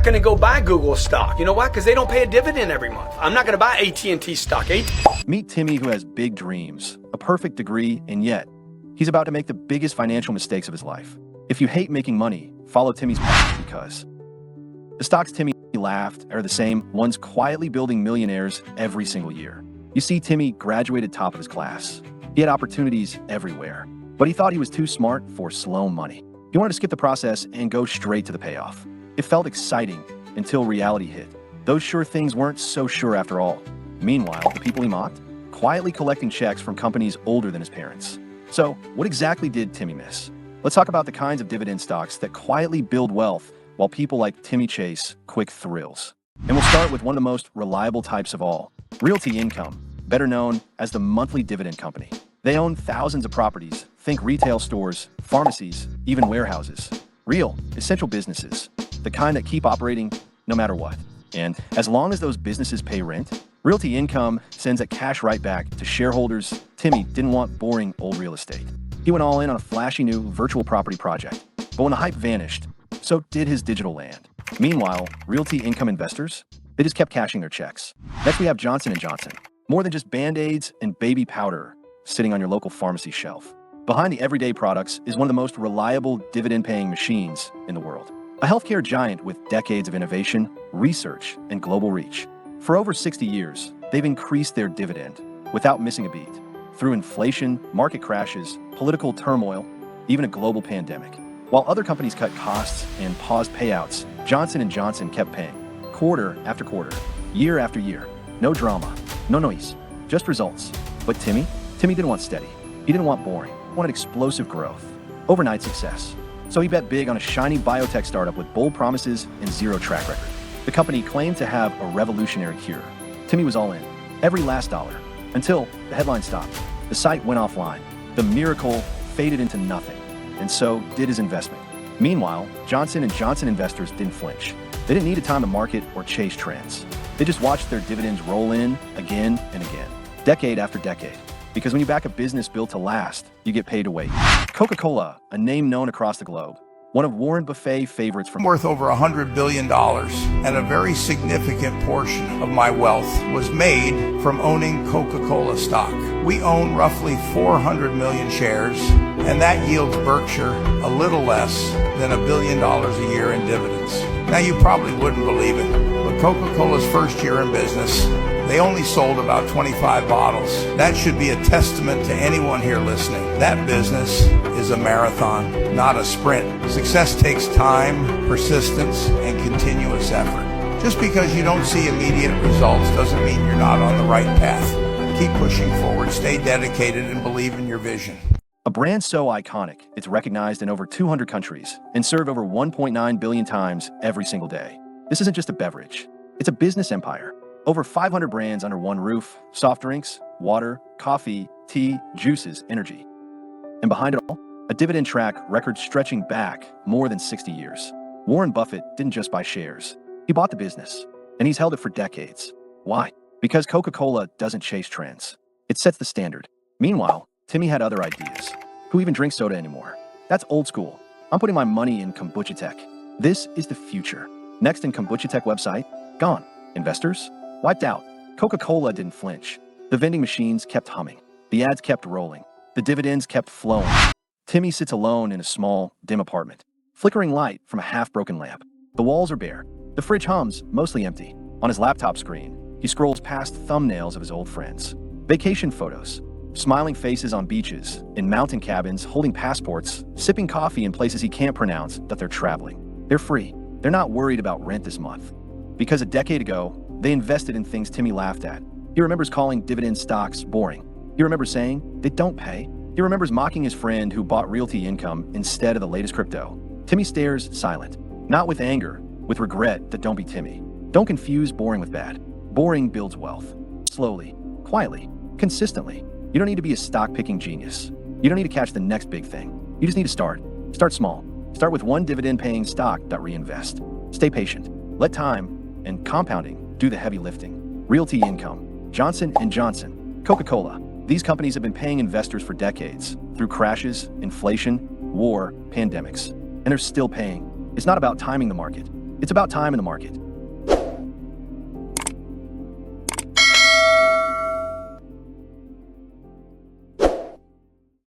not going to go buy Google stock. You know why? Because they don't pay a dividend every month. I'm not going to buy AT&T stock. Meet Timmy, who has big dreams, a perfect degree, and yet he's about to make the biggest financial mistakes of his life. If you hate making money, follow Timmy's path, because the stocks Timmy laughed are the same ones quietly building millionaires every single year. You see, Timmy graduated top of his class. He had opportunities everywhere, but he thought he was too smart for slow money. He wanted to skip the process and go straight to the payoff. It felt exciting until reality hit. Those sure things weren't so sure after all. Meanwhile, the people he mocked, quietly collecting checks from companies older than his parents. So, what exactly did Timmy miss? Let's talk about the kinds of dividend stocks that quietly build wealth while people like Timmy chase quick thrills. And we'll start with one of the most reliable types of all, Realty Income, better known as the monthly dividend company. They own thousands of properties, think retail stores, pharmacies, even warehouses. Real, essential businesses, the kind that keep operating no matter what. And as long as those businesses pay rent, Realty Income sends that cash right back to shareholders. Timmy didn't want boring old real estate. He went all in on a flashy new virtual property project. But when the hype vanished, so did his digital land. Meanwhile, Realty Income investors, they just kept cashing their checks. Next we have Johnson & Johnson. More than just Band-Aids and baby powder sitting on your local pharmacy shelf. Behind the everyday products is one of the most reliable dividend-paying machines in the world. A healthcare giant with decades of innovation, research, and global reach. For over 60 years, they've increased their dividend without missing a beat. Through inflation, market crashes, political turmoil, even a global pandemic. While other companies cut costs and paused payouts, Johnson & Johnson kept paying. Quarter after quarter, year after year. No drama, no noise, just results. But Timmy didn't want steady. He didn't want boring. He wanted explosive growth, overnight success. So he bet big on a shiny biotech startup with bold promises and zero track record. The company claimed to have a revolutionary cure. Timmy was all in, every last dollar, until the headline stopped. The site went offline. The miracle faded into nothing, and so did his investment. Meanwhile, Johnson & Johnson investors didn't flinch. They didn't need to time the market or chase trends. They just watched their dividends roll in again and again, decade after decade. Because when you back a business built to last, you get paid to wait. Coca-Cola, a name known across the globe. One of Warren Buffett's favorites from worth over $100 billion, and a very significant portion of my wealth was made from owning Coca-Cola stock. We own roughly 400 million shares, and that yields Berkshire a little less than $1 billion a year in dividends. Now, you probably wouldn't believe it, but Coca-Cola's first year in business, they only sold about 25 bottles. That should be a testament to anyone here listening. That business is a marathon, not a sprint. Success takes time, persistence, and continuous effort. Just because you don't see immediate results doesn't mean you're not on the right path. Keep pushing forward, stay dedicated, and believe in your vision. A brand so iconic, it's recognized in over 200 countries and served over 1.9 billion times every single day. This isn't just a beverage. It's a business empire. Over 500 brands under one roof, soft drinks, water, coffee, tea, juices, energy. And behind it all, a dividend track record stretching back more than 60 years. Warren Buffett didn't just buy shares. He bought the business, and he's held it for decades. Why? Because Coca-Cola doesn't chase trends. It sets the standard. Meanwhile, Timmy had other ideas. Who even drinks soda anymore? That's old school. I'm putting my money in kombucha tech. This is the future. Next in kombucha tech website, gone. Investors? Wiped out. Coca-Cola didn't flinch. The vending machines kept humming. The ads kept rolling. The dividends kept flowing. Timmy sits alone in a small, dim apartment, flickering light from a half-broken lamp. The walls are bare. The fridge hums, mostly empty. On his laptop screen, he scrolls past thumbnails of his old friends. Vacation photos. Smiling faces on beaches, in mountain cabins, holding passports, sipping coffee in places he can't pronounce that they're traveling. They're free. They're not worried about rent this month. Because a decade ago, they invested in things Timmy laughed at. He remembers calling dividend stocks boring. He remembers saying, they don't pay. He remembers mocking his friend who bought Realty Income instead of the latest crypto. Timmy stares silent, not with anger, with regret that don't be Timmy. Don't confuse boring with bad. Boring builds wealth. Slowly, quietly, consistently. You don't need to be a stock-picking genius. You don't need to catch the next big thing. You just need to start. Start small. Start with one dividend-paying stock that reinvest. Stay patient. Let time and compounding do the heavy lifting. Realty Income, Johnson & Johnson, Coca-Cola. These companies have been paying investors for decades through crashes, inflation, war, pandemics, and they're still paying. It's not about timing the market. It's about time in the market.